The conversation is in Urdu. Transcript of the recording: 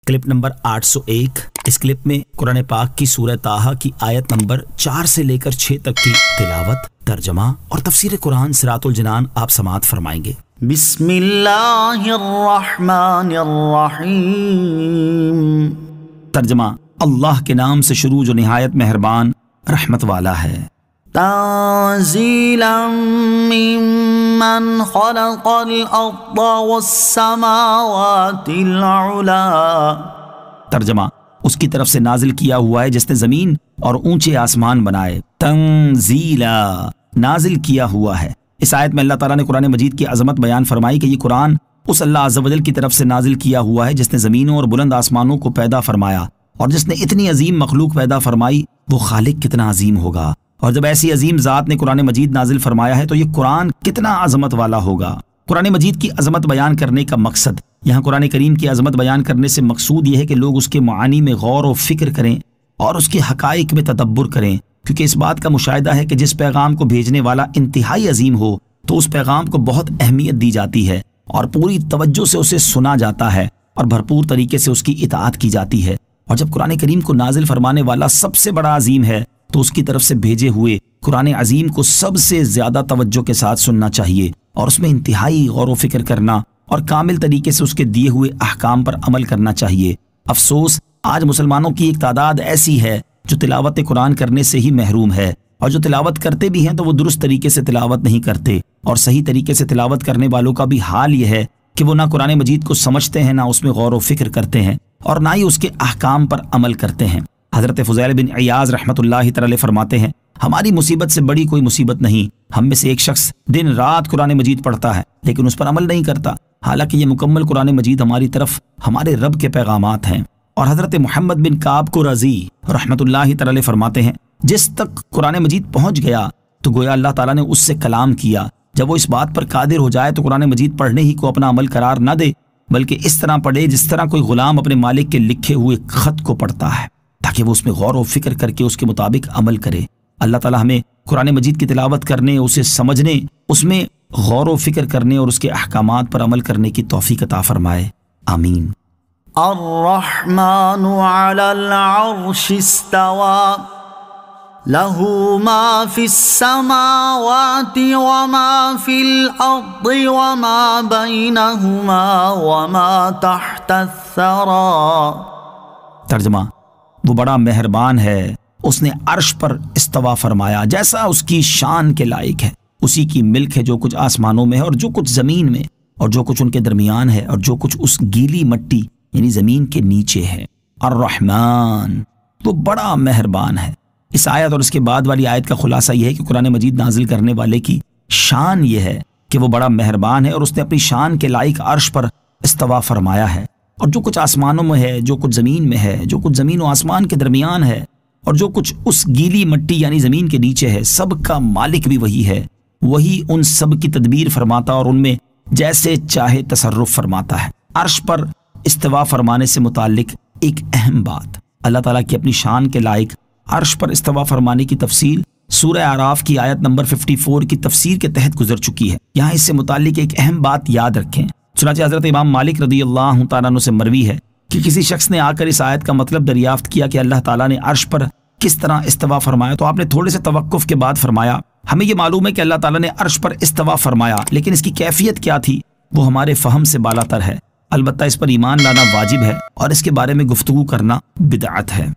Clip number 801۔ اس کلپ میں قرآن پاک کی سورہ طٰہٰ کی آیت نمبر 4 سے لے کر 6 تک کی تلاوت، ترجمہ اور تفسیر قرآن صراط الجنان آپ سماعت فرمائیں گے۔ بسم اللہ الرحمن الرحیم۔ ترجمہ: اللہ کے نام سے شروع جو نہایت مہربان رحمت والا ہے۔ تنزیلا ممن خلق الارض والسماوات العلا۔ ترجمہ: اس کی طرف سے نازل کیا ہوا ہے جس نے زمین اور اونچے آسمان بنائے۔ تنزیلا، نازل کیا ہوا ہے۔ اس آیت میں اللہ تعالیٰ نے قرآن مجید کی عظمت بیان فرمائی کہ یہ قرآن اس اللہ عز و جل کی طرف سے نازل کیا ہوا ہے جس نے زمینوں اور بلند آسمانوں کو پیدا فرمایا، اور جس نے اتنی عظیم مخلوق پیدا فرمائی وہ خالق کتنا عظیم ہوگا۔ اور جب ایسی عظیم ذات نے قرآن مجید نازل فرمایا ہے تو یہ قرآن کتنا عظمت والا ہوگا۔ قرآن مجید کی عظمت بیان کرنے کا مقصد، یہاں قرآن کریم کی عظمت بیان کرنے سے مقصود یہ ہے کہ لوگ اس کے معانی میں غور و فکر کریں اور اس کے حقائق میں تدبر کریں، کیونکہ اس بات کا مشاہدہ ہے کہ جس پیغام کو بھیجنے والا انتہائی عظیم ہو تو اس پیغام کو بہت اہمیت دی جاتی ہے اور پوری توجہ سے اسے سنا جاتا ہے اور بھرپور طریقے سے اس کی اطاعت کی جاتی ہے۔ اور جب قرآن کریم کو نازل فرمانے والا سب سے بڑا عظیم ہے تو اس کی طرف سے بھیجے ہوئے قرآن عظیم کو سب سے زیادہ توجہ کے ساتھ سننا چاہیے اور اس میں انتہائی غور و فکر کرنا اور کامل طریقے سے اس کے دیے ہوئے احکام پر عمل کرنا چاہیے۔ افسوس، آج مسلمانوں کی ایک تعداد ایسی ہے جو تلاوت قرآن کرنے سے ہی محروم ہے، اور جو تلاوت کرتے بھی ہیں تو وہ درست طریقے سے تلاوت نہیں کرتے، اور صحیح طریقے سے تلاوت کرنے والوں کا بھی حال یہ ہے کہ وہ نہ قرآن مجید کو سمجھتے ہیں، نہ اس میں غور و فکر کرتے ہیں، اور نہ ہی اس کے احکام پر عمل کرتے ہیں۔ حضرت فضیل بن عیاض رحمۃ اللہ تعالی فرماتے ہیں، ہماری مصیبت سے بڑی کوئی مصیبت نہیں، ہم میں سے ایک شخص دن رات قرآن مجید پڑھتا ہے لیکن اس پر عمل نہیں کرتا، حالانکہ یہ مکمل قرآن مجید ہماری طرف ہمارے رب کے پیغامات ہیں۔ اور حضرت محمد بن کعب قرظی رحمۃ اللہ تعالی فرماتے ہیں، جس تک قرآن مجید پہنچ گیا تو گویا اللہ تعالیٰ نے اس سے کلام کیا، جب وہ اس بات پر قادر ہو جائے تو قرآن مجید پڑھنے ہی کو اپنا عمل قرار نہ دے، بلکہ اس طرح پڑھے جس طرح کوئی غلام اپنے مالک کے لکھے ہوئے خط کو پڑھتا ہے، تاکہ وہ اس میں غور و فکر کر کے اس کے مطابق عمل کرے۔ اللہ تعالیٰ ہمیں قرآن مجید کی تلاوت کرنے، اسے سمجھنے، اس میں غور و فکر کرنے اور اس کے احکامات پر عمل کرنے کی توفیق عطا فرمائے، آمین۔ الرحمن علی العرش استوى له ما في السماوات وما في الأرض وما بينهما وما تحت الثرى۔ ترجمہ: وہ بڑا مہربان ہے، اس نے عرش پر استوا فرمایا جیسا اس کی شان کے لائق ہے، اسی کی ملک ہے جو کچھ آسمانوں میں ہے اور جو کچھ زمین میں، اور جو کچھ ان کے درمیان ہے، اور جو کچھ اس گیلی مٹی یعنی زمین کے نیچے ہے۔ الرحمن، وہ بڑا مہربان ہے۔ اس آیت اور اس کے بعد والی آیت کا خلاصہ یہ ہے کہ قرآن مجید نازل کرنے والے کی شان یہ ہے کہ وہ بڑا مہربان ہے اور اس نے اپنی شان کے لائق عرش پر استوا فرمایا ہے، اور جو کچھ آسمانوں میں ہے، جو کچھ زمین میں ہے، جو کچھ زمین و آسمان کے درمیان ہے، اور جو کچھ اس گیلی مٹی یعنی زمین کے نیچے ہے، سب کا مالک بھی وہی ہے۔ وہی ان سب کی تدبیر فرماتا اور ان میں جیسے چاہے تصرف فرماتا ہے۔ عرش پر استوا فرمانے سے متعلق ایک اہم بات، اللہ تعالیٰ کی اپنی شان کے لائق عرش پر استوا فرمانے کی تفصیل سورہ اعراف کی آیت نمبر 54 کی تفسیر کے تحت گزر چکی ہے۔ یہاں اس سے متعلق ایک اہم بات یاد رکھیں۔ چنانچہ حضرت امام مالک رضی اللہ تعالیٰ عنہ سے مروی ہے کہ کسی شخص نے آ کر اس آیت کا مطلب دریافت کیا کہ اللہ تعالیٰ نے عرش پر کس طرح استوا فرمایا، تو آپ نے تھوڑے سے توقف کے بعد فرمایا، ہمیں یہ معلوم ہے کہ اللہ تعالیٰ نے عرش پر استوا فرمایا، لیکن اس کی کیفیت کیا تھی وہ ہمارے فہم سے بالا تر ہے، البتہ اس پر ایمان لانا واجب ہے اور اس کے بارے میں گفتگو کرنا بدعت ہے۔